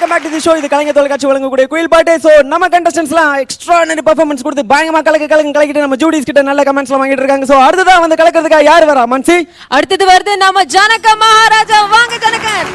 Welcome back to the show. இது கலைஞர் தொலைக்காட்சி வழங்கக்கூடிய குயில் பாட்டு. ஸோ நம்ம கண்டஸ்டன்ஸ்லாம் எக்ஸ்ட்ரானரி பர்ஃபார்மன்ஸ் கொடுத்து பயங்கரமா கலக்கிட்டு நம்ம ஜூடிஸ் கிட்ட நல்ல கமெண்ட்ஸ்லாம் வாங்கிட்டு இருக்காங்க. ஸோ அடுத்ததான் வந்து கலக்கிறதுக்காக யார் வரா மன்சி? அடுத்தது வருது நம்ம ஜனக மகாராஜா. வாங்க ஜனகன்.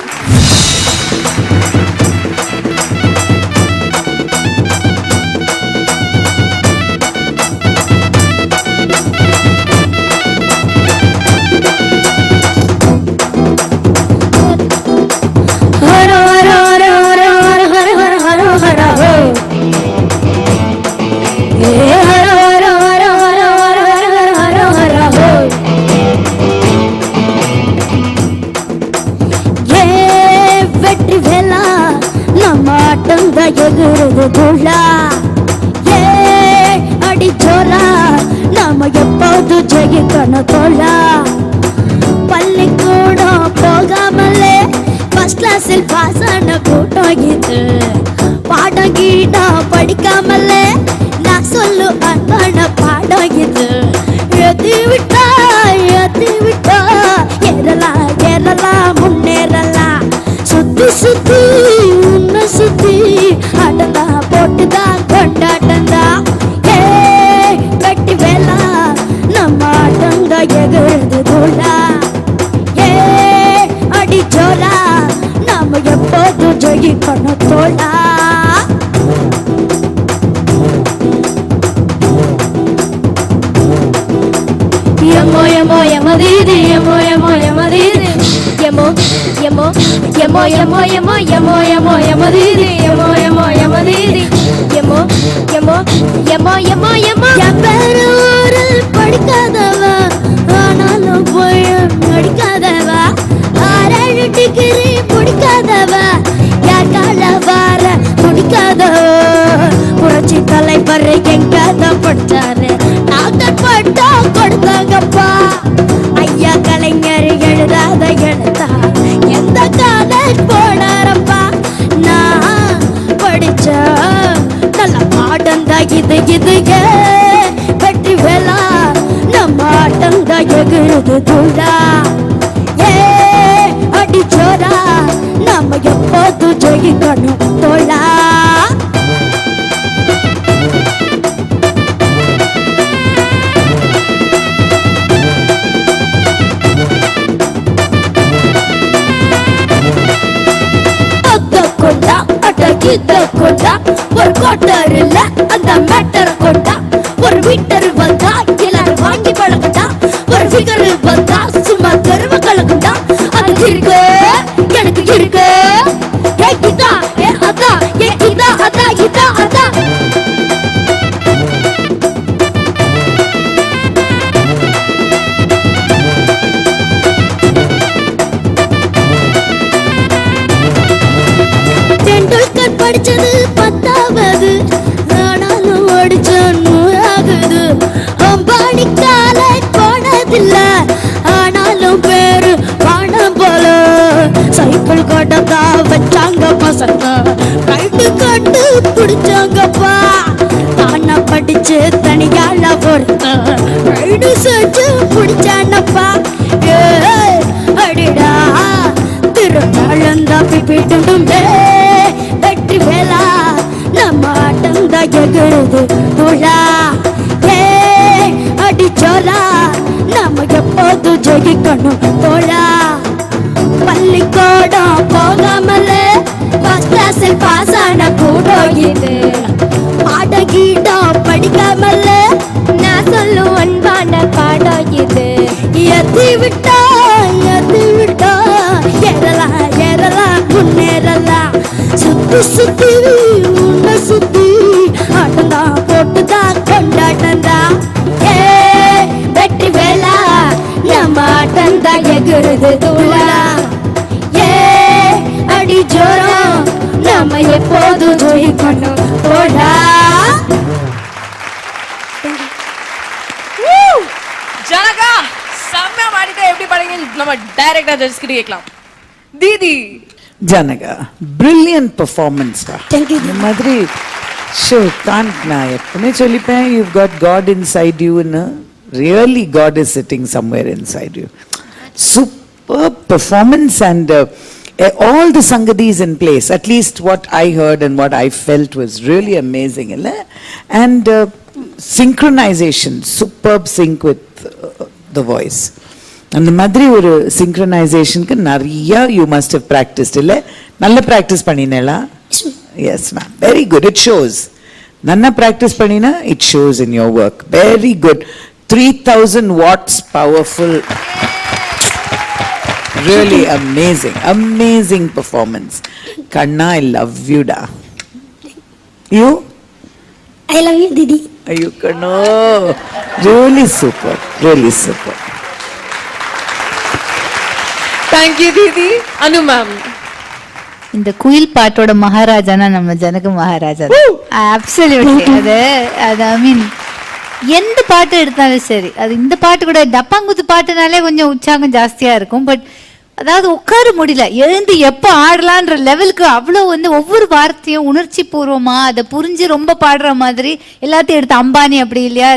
எகுருது துளா ஏ அடி சோலா நாம எப்போது ஜெயிக்கணும் தோலா. பள்ளிக்கூடம் போகாமலே ஃபர்ஸ்ட் கிளாஸில் பாஸ் ஆன கூட்டம் இது. பாடம் கீடம் படிக்காமலே நான் சொல்லு அன்பான பாடம் இது. எத்தி விட்டா ஏறலாம் ஏறலாம் முன்னேறலாம். சுத்தி சுத்தி உன்னை சுத்தி அடந்தா போட்டுதான் கொண்டாட்டந்தா. ஏ வெட்டி வேலா நம்ம ஆட்டந்தா எகுருது தூளா. ஏ அடி ஜோலா நாம எப்போதும் ஜெயிக்கணும் தோளா. எமோ எமோ எமதீதி எமோ எமோ எமதீதி எமோ எமோ எமோ எமோ எமோ எமோ எமோ எமதீதி எமோ எமோ எமதீதி எமோ எமோ எமோ எமோ எமோ. எப்பூரில் படிக்காதவ ஆனாலும் போய் நடிக்காதவ. 6 டிகிரி முடிக்காதவ யார் கால வார முடிக்காதவ. புரட்சி தலைவர் எங்கதான் படிச்சாரு டாக்டர் பட்டா கொடுத்தாங்கப்பா. ஐயா கலைஞர் எழுதாத எழுத்தா எந்த காலேஜ் போனாரப்பா. நான் படிச்ச நல்ல பாடம் தான் இது இது. வெற்றி வேலா நம்ம ஆட்டம் தான் எகுருது தூளா. ஏ அடி சோரா நம்ம எப்போது ஜெயிக்கணும் தோளா. இத கொண்டா ஒரு கோட்டர் இல்ல அந்த மேட்டர் கொண்டா. ஒரு மீட்டர் வந்தா எல்லாரும் வாங்கி பழகண்டா. ஒரு ஃபிகர் வந்தா சும்மா தெருவ கலக்குண்டா. அது இருக்கு எனக்கு இருக்கு ஏ இதா ஏ அதா ஏ இதா அதா இதா அதா. டெண்டுல்கர் படிச்சது 10வது ஆனாலும் ஓடிச்ச 100ஆகுது. அம்பானி காலேஜ் போனதில்ல ஆனாலும் பேரு பாடம் போல. சைக்கிள் கடந்தா வச்சாங்க பசங்க ரைட்டு கண்டு பிடிச்சாங்கப்பா. தானா படிச்சு தனியால பொறுத்த ரைடு செஞ்சு பிடிச்சானப்பா. ஏ அடிடா திருநாளந்தா பிபிட்டும். வெற்றி வேலா நம்ம ஆட்டம் தான் எகுருது தூளா. ஏ அடி சோலா நம்ம எப்போது ஜெயிக்கணும் தோளா. பள்ளிக்கூடம் போகாமலே ஃபர்ஸ்ட் கிளாஸில் பாஸ் ஆன கூட்டம் இது. பாடம் கீடம் படிக்காமலே நான் சொல்லும் அன்பான பாடம் இது. எத்தி விட்டா ஏறலாம் ஏறலாம் முன்னேறலாம். சுத்தி சுத்தி உன்னை சுத்தி ஆட்டந்தா போட்டுதான் கொண்டாட்டந்தா. ஏ வெற்றி வேலா நம்ம ஆட்டந்தா எகுருது தூளா. ஏ அடி ஜோரம் நம்ம எப்போதும் ஜெயிக்கணும் தோளா. ஜனகா செம்ம மாடிட்ட எப்படி பாடுங்க நம்ம டைரக்டா ஜட்ஜ் கிட்ட கேட்கலாம். தீதி ஜனகா brilliant performance டா. Thank you. இந்த மாதிரி ஷோ நான் எப்பவுமே சொல்லிப்பேன், you've got God inside you ன்னு. Really God is sitting somewhere inside you. Superb performance and all the sangadis in place. At least what I heard and what I felt was really amazing. And synchronization, superb sync with the voice. அந்த மாதிரி ஒரு சிங்க்ரனைசேஷனுக்கு நிறைய you must have practised இல்லை? நல்ல practice பண்ணினேளா? Yes ma'am, very good. It shows. நல்லா practice பண்ணினா it shows in your work. Very good. 3000 watts powerful. Really amazing, amazing performance. Kanna, I love you da. You? I love you, Didi. You Kanna. Really super, really super. Thank you, Didi. Anu ma'am. இந்த குயில் பாட்டோட மகாராஜானா நம்ம Janaka Maharaja. Absolutely. அது ஐ மீன் எந்த பாட்டு எடுத்தாலும் சரி, அது இந்த பாட்டு கூட டப்பாங்குத்து பாட்டுனாலே கொஞ்சம் உற்சாகம் ஜாஸ்தியா இருக்கும். பட் அதாவது உட்கார முடியல, எழுந்து எப்போ ஆடலான்ற லெவலுக்கு அவ்வளோ ஒவ்வொரு வார்த்தையும் உணர்ச்சி பூர்வமா அதை புரிஞ்சு ரொம்ப பாடுற மாதிரி எல்லாத்தையும் எடுத்து அம்பானி அப்படி இல்லையா.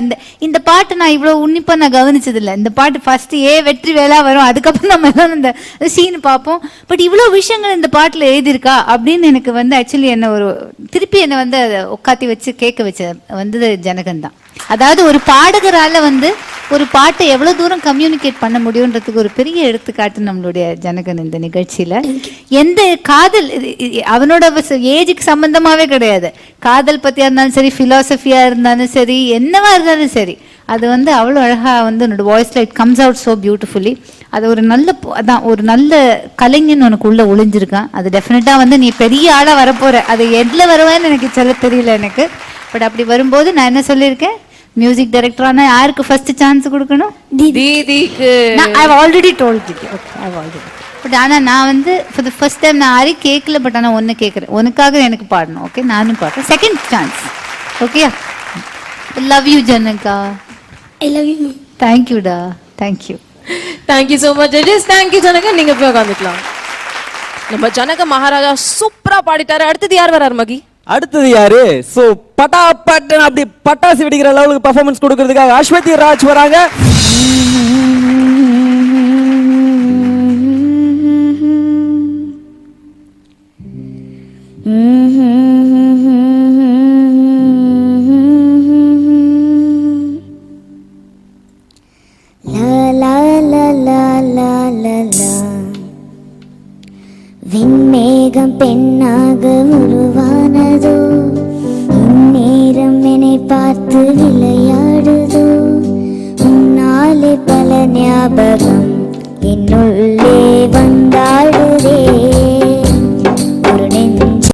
இந்த பாட்டு நான் இவ்வளோ உன்னிப்பா நான் கவனிச்சது இல்லை. இந்த பாட்டு ஃபர்ஸ்ட் வெற்றி வேலா வரும், அதுக்கப்புறம் நம்ம எல்லாம் இந்த சீன் பார்ப்போம். பட் இவ்வளோ விஷயங்கள் இந்த பாட்டில் எழுதியிருக்கா அப்படின்னு எனக்கு ஆக்சுவலி என்ன திருப்பி என்னை அதை உட்காத்தி வச்சு கேட்க வச்சது ஜனகன் தான். அதாவது ஒரு பாடகரால ஒரு பாட்டை எவ்வளவு தூரம் கம்யூனிகேட் பண்ண முடியும்ன்றதுக்கு ஒரு பெரிய எடுத்துக்காட்டு நம்மளுடைய ஜனகன் இந்த நிகழ்ச்சியில. எந்த காதல் அவனோட ஏஜுக்கு சம்பந்தமாவே கிடையாது. காதல் பத்தியா இருந்தாலும் சரி, பிலாசபியா இருந்தாலும் சரி, என்னவா இருந்தாலும் சரி, அது அவ்வளோ அழகா உன்னோட வாய்ஸ்ல it comes out so beautifully. அது ஒரு நல்ல அதான் ஒரு நல்ல கலைஞன் உனக்கு உள்ள ஒளிஞ்சிருக்கான். அது டெஃபினட்டா நீ பெரிய ஆளா வரப்போற. அது எதுல வருவேன்னு எனக்கு சொல்ல தெரியல எனக்கு. பட் அப்படி வரும்போது நான் என்ன சொல்லியிருக்கேன், மியூசிக் டைரக்டரான யாருக்கு ஃபர்ஸ்ட் சான்ஸ் கொடுக்கணும்? தீதிக்கு. I have already told Didi. Okay, I have already. But ஆனால் நான் ஃபார் த ஃபர்ஸ்ட் டைம் நான் யாரையும் கேட்கல. பட் ஆனால் ஒன்று கேட்குறேன், உனக்காக எனக்கு பாடணும். ஓகே, நானும் பாடுறேன். Second chance. Okay, love you Janaka. I love you. தேங்க்யூடா, thank you. Thank you so much judges. Thank you Janaka. நீங்க போய் உட்காந்துக்கலாம். நம்ம ஜனக மகாராஜா சூப்பரா பாடிட்டாரு. அடுத்தது யார் வராரு மகி? அடுத்தது யாரு? சோ பட்டாப்பட்டன் அப்படி பட்டாசு வெடிக்கிற லெவலுக்கு பெர்ஃபார்மன்ஸ் கொடுக்கிறதுக்காக அஸ்வதி ராஜ் வராங்க. விண்மேகம் பெண்ணாக உருவானதோ, இந்நேரம் என்னை பார்த்து விளையாடுதோ, உன்னாலே பல ஞாபகம்